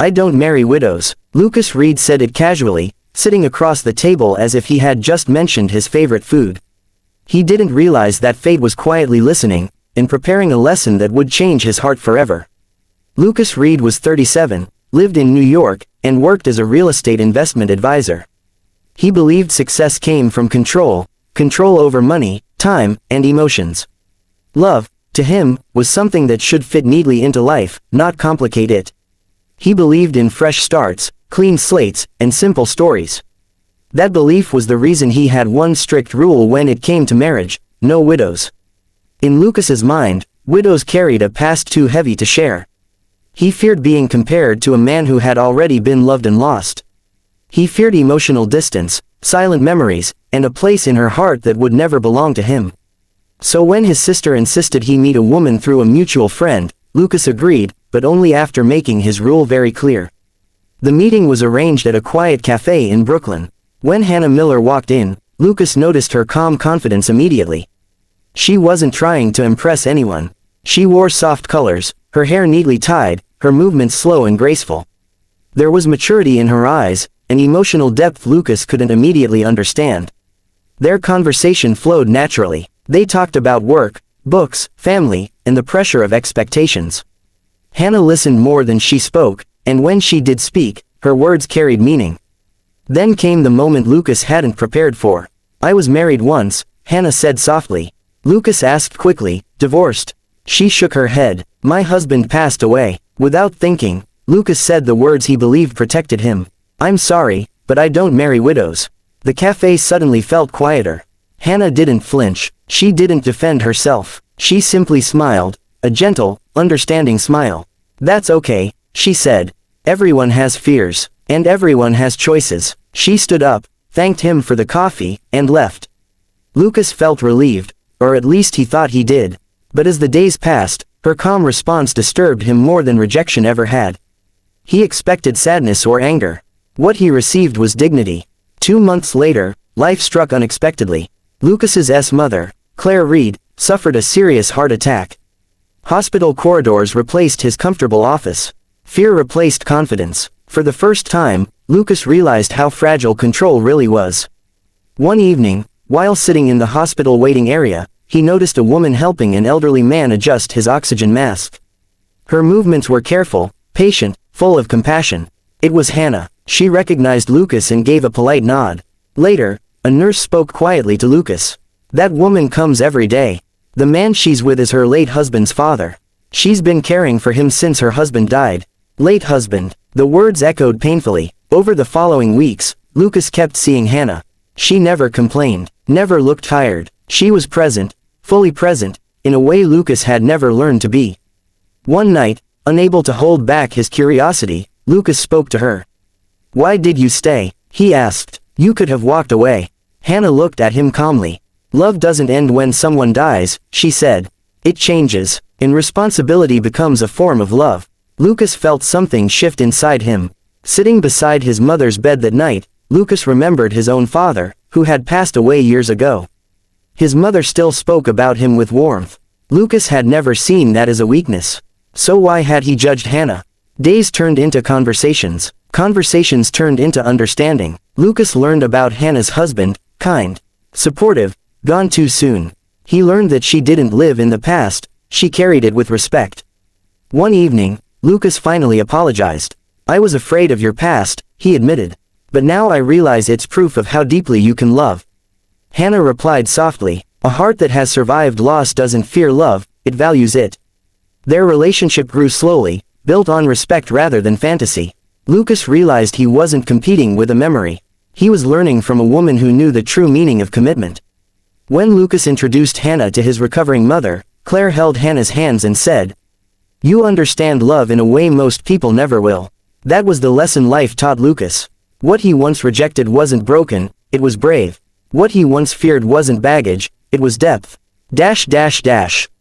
"I don't marry widows." Lucas Reed said it casually, sitting across the table as if he had just mentioned his favorite food. He didn't realize that fate was quietly listening, and preparing a lesson that would change his heart forever. Lucas Reed was 37, lived in New York, and worked as a real estate investment advisor. He believed success came from control over money, time, and emotions. Love, to him, was something that should fit neatly into life, not complicate it. He believed in fresh starts, clean slates, and simple stories. That belief was the reason he had one strict rule when it came to marriage: no widows. In Lucas's mind, widows carried a past too heavy to share. He feared being compared to a man who had already been loved and lost. He feared emotional distance, silent memories, and a place in her heart that would never belong to him. So when his sister insisted he meet a woman through a mutual friend, Lucas agreed, but only after making his rule very clear. The meeting was arranged at a quiet cafe in Brooklyn. When Hannah Miller walked in, Lucas noticed her calm confidence immediately. She wasn't trying to impress anyone. She wore soft colors, her hair neatly tied, her movements slow and graceful. There was maturity in her eyes, an emotional depth Lucas couldn't immediately understand. Their conversation flowed naturally. They talked about work, books, family, and the pressure of expectations. Hannah listened more than she spoke, and when she did speak, her words carried meaning. Then came the moment Lucas hadn't prepared for. "I was married once," Hannah said softly. Lucas asked quickly, "Divorced?" She shook her head. "My husband passed away." Without thinking, Lucas said the words he believed protected him. "I'm sorry, but I don't marry widows." The cafe suddenly felt quieter. Hannah didn't flinch. She didn't defend herself. She simply smiled, a gentle, understanding smile. "That's okay," she said. "Everyone has fears, and everyone has choices." She stood up, thanked him for the coffee, and left. Lucas felt relieved, or at least he thought he did. But as the days passed, her calm response disturbed him more than rejection ever had. He expected sadness or anger. What he received was dignity. 2 months later, life struck unexpectedly. Lucas's mother, Claire Reed, suffered a serious heart attack. Hospital corridors replaced his comfortable office. Fear replaced confidence. For the first time, Lucas realized how fragile control really was. One evening, while sitting in the hospital waiting area, he noticed a woman helping an elderly man adjust his oxygen mask. Her movements were careful, patient, full of compassion. It was Hannah. She recognized Lucas and gave a polite nod. Later, a nurse spoke quietly to Lucas. "That woman comes every day. The man she's with is her late husband's father. She's been caring for him since her husband died." Late husband. The words echoed painfully. Over the following weeks, Lucas kept seeing Hannah. She never complained, never looked tired. She was present, fully present, in a way Lucas had never learned to be. One night, unable to hold back his curiosity, Lucas spoke to her. "Why did you stay?" he asked. "You could have walked away." Hannah looked at him calmly. "Love doesn't end when someone dies," she said. "It changes, and responsibility becomes a form of love." Lucas felt something shift inside him. Sitting beside his mother's bed that night, Lucas remembered his own father, who had passed away years ago. His mother still spoke about him with warmth. Lucas had never seen that as a weakness. So why had he judged Hannah? Days turned into conversations. Conversations turned into understanding. Lucas learned about Hannah's husband, kind, supportive, gone too soon. He learned that she didn't live in the past, she carried it with respect. One evening, Lucas finally apologized. "I was afraid of your past," he admitted. "But now I realize it's proof of how deeply you can love." Hannah replied softly, "A heart that has survived loss doesn't fear love, it values it." Their relationship grew slowly, built on respect rather than fantasy. Lucas realized he wasn't competing with a memory. He was learning from a woman who knew the true meaning of commitment. When Lucas introduced Hannah to his recovering mother, Claire held Hannah's hands and said, "You understand love in a way most people never will." That was the lesson life taught Lucas. What he once rejected wasn't broken, it was brave. What he once feared wasn't baggage, it was depth.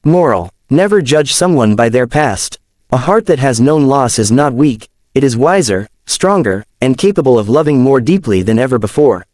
Moral. Never judge someone by their past. A heart that has known loss is not weak, it is wiser, stronger, and capable of loving more deeply than ever before.